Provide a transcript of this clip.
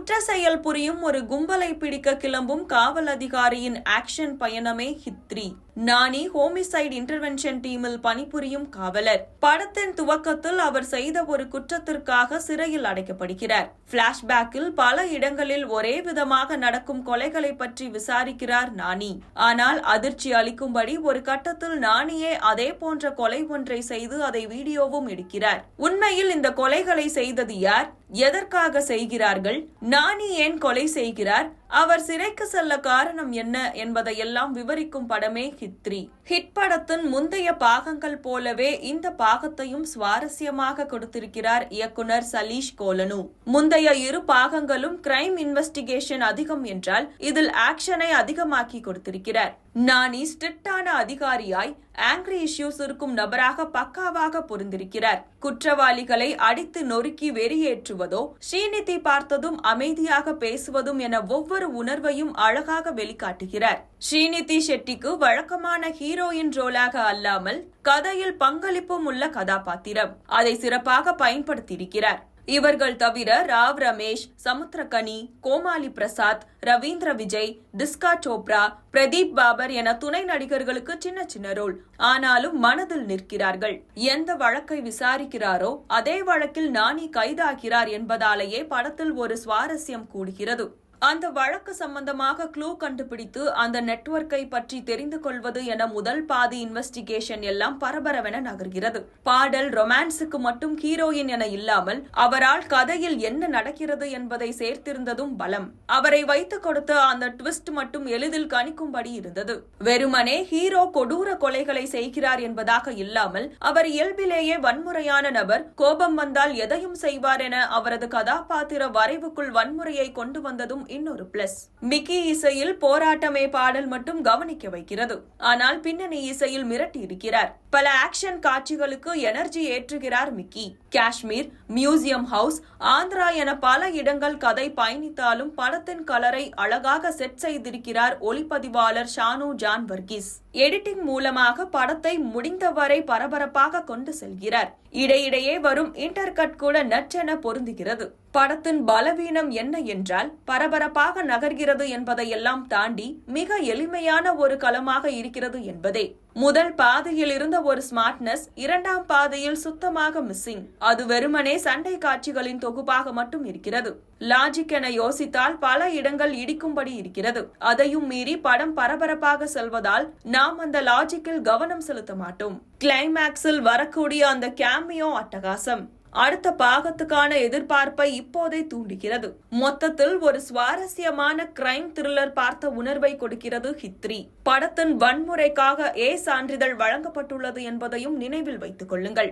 குற்ற செயல் புரியும் ஒரு கும்பலை பிடிக்க கிளம்பும் காவல் அதிகாரியின் ஆக்ஷன் பயணமே ஹிட் 3. நானி ஹோமிசைட் இன்டர்வென்ஷன் டீமில் பணிபுரியும் காவலர். படத்தின் துவக்கத்தில் அவர் செய்த ஒரு குற்றத்திற்காக சிறையில் அடைக்கப்படுகிறார். பிளாஷ்பேக்கில் பல இடங்களில் ஒரே விதமாக நடக்கும் கொலைகளை பற்றி விசாரிக்கிறார் நானி. ஆனால் அதிர்ச்சி அளிக்கும்படி ஒரு கட்டத்தில் நானியே அதே போன்ற கொலை ஒன்றை செய்து அதை வீடியோவும் எடுக்கிறார். உண்மையில் இந்த கொலைகளை செய்தது யார், எதற்காக செய்கிறார்கள், நானி ஏன் கொலை செய்கிறார், அவர் சிறைக்கு செல்ல காரணம் என்ன என்பதையெல்லாம் விவரிக்கும் படமே ஹிட் 3. ஹிட் படத்தின் முந்தைய பாகங்கள் போலவே இந்த பாகத்தையும் சுவாரஸ்யமாக கொடுத்திருக்கிறார் இயக்குனர் சலீஷ் கோலனு. முந்தைய இரு பாகங்களும் கிரைம் இன்வெஸ்டிகேஷன் அதிகம் என்றால் இதில் ஆக்ஷனை அதிகமாக்கி கொடுத்திருக்கிறார். நானி ஸ்ட்ரிக்டான அதிகாரியாய் ஆங்கிரி இஷ்யூஸ் இருக்கும் நபராக பக்காவாக பொருந்திருக்கிறார். குற்றவாளிகளை அடித்து நொறுக்கி வெறியேற்றுவதோ, ஸ்ரீநிதி பார்த்ததும் அமைதியாக பேசுவதும் என ஒவ்வொரு உணர்வையும் அழகாக வெளிக்காட்டுகிறார். ஸ்ரீநிதி ஷெட்டிக்கு வழக்கமான ஹீரோயின் ரோலாக அல்லாமல் கதையில் பங்களிப்பும் உள்ள கதாபாத்திரம். அதை சிறப்பாக பயன்படுத்தியிருக்கிறார். இவர்கள் தவிர ராவ் ரமேஷ், சமுத்திரகனி, கோமாளி பிரசாத், ரவீந்திர விஜய், டிஸ்கா சோப்ரா, பிரதீப் பாபர் என துணை நடிகர்களுக்கு சின்ன சின்ன ரோல். ஆனாலும் மனதில் நிற்கிறார்கள். எந்த வழக்கை விசாரிக்கிறாரோ அதே வழக்கில் நானி கைதாகிறார் என்பதாலேயே படத்தில் ஒரு சுவாரஸ்யம் கூடுகிறது. அந்த வழக்கு சம்பந்தமாக க்ளூ கண்டுபிடித்து அந்த நெட்வொர்க்கை பற்றி தெரிந்து கொள்வது என முதல் பாதி இன்வெஸ்டிகேஷன் எல்லாம் பரபரவென நகர்கிறது. பாடல் ரொமான்ஸுக்கு மட்டும் ஹீரோயின் என இல்லாமல் அவரால் கதையில் என்ன நடக்கிறது என்பதை சேர்த்திருந்ததும் பலம். அவரை வைத்து கொடுத்த அந்த ட்விஸ்ட் மட்டும் எளிதில் கணிக்கும்படி இருந்தது. வெறுமனே ஹீரோ கொடூர கொலைகளை செய்கிறார் என்பதாக இல்லாமல் அவர் இயல்பிலேயே வன்முறையான நபர், கோபம் வந்தால் எதையும் செய்வார் என அவரது கதாபாத்திர வரைவுக்குள் வன்முறையை கொண்டு வந்ததும் இன்னொரு பிளஸ். மிக்கி இசையில் போராட்டமே பாடல் மட்டும் கவனிக்க வைக்கிறது. ஆனால் பின்னணி இசையில் மிரட்டி இருக்கிறார். பல ஆக்ஷன் காட்சிகளுக்கு எனர்ஜி ஏற்றுகிறார் Mickey. Kashmir, museum house, Andhra என பல இடங்கள் கதை பயணித்தாலும் படத்தின் கலரை அழகாக செட் செய்திருக்கிறார் ஒளிப்பதிவாளர் ஷானு ஜான் வர்கீஸ். எடிட்டிங் மூலமாக படத்தை முடிந்தவரை பரபரப்பாக கொண்டு செல்கிறார். இடையிடையே வரும் இன்டர்கட் கூட நற்றென பொருந்துகிறது. படத்தின் பலவீனம் என்ன என்றால் பரபரப்பாக நகர்கிறது என்பதையெல்லாம் தாண்டி மிக எளிமையான ஒரு களமாக இருக்கிறது என்பதே. முதல் பாதையில் இருந்த ஒரு ஸ்மார்ட்னஸ் இரண்டாம் பாதையில் சுத்தமாக மிஸ்ஸிங். அது வெறுமனே சண்டை காட்சிகளின் தொகுப்பாக மட்டும் இருக்கிறது. லாஜிக் என யோசித்தால் பல இடங்கள் இடிக்கும்படி இருக்கிறது. அதையும் மீறி படம் பரபரப்பாக செல்வதால் நாம் அந்த லாஜிக்கில் கவனம் செலுத்த மாட்டோம். கிளைமேக்ஸில் வரக்கூடிய அந்த கேமியோ அட்டகாசம் அடுத்த பாகத்துக்கான எதிர்பார்ப்பை இப்போதே தூண்டுகிறது. மொத்தத்தில் ஒரு சுவாரஸ்யமான கிரைம் த்ரில்லர் பார்த்த உணர்வை கொடுக்கிறது ஹிட் 3. படத்தின் வன்முறைக்காக சான்றிதழ் வழங்கப்பட்டுள்ளது என்பதையும் நினைவில் வைத்துக் கொள்ளுங்கள்.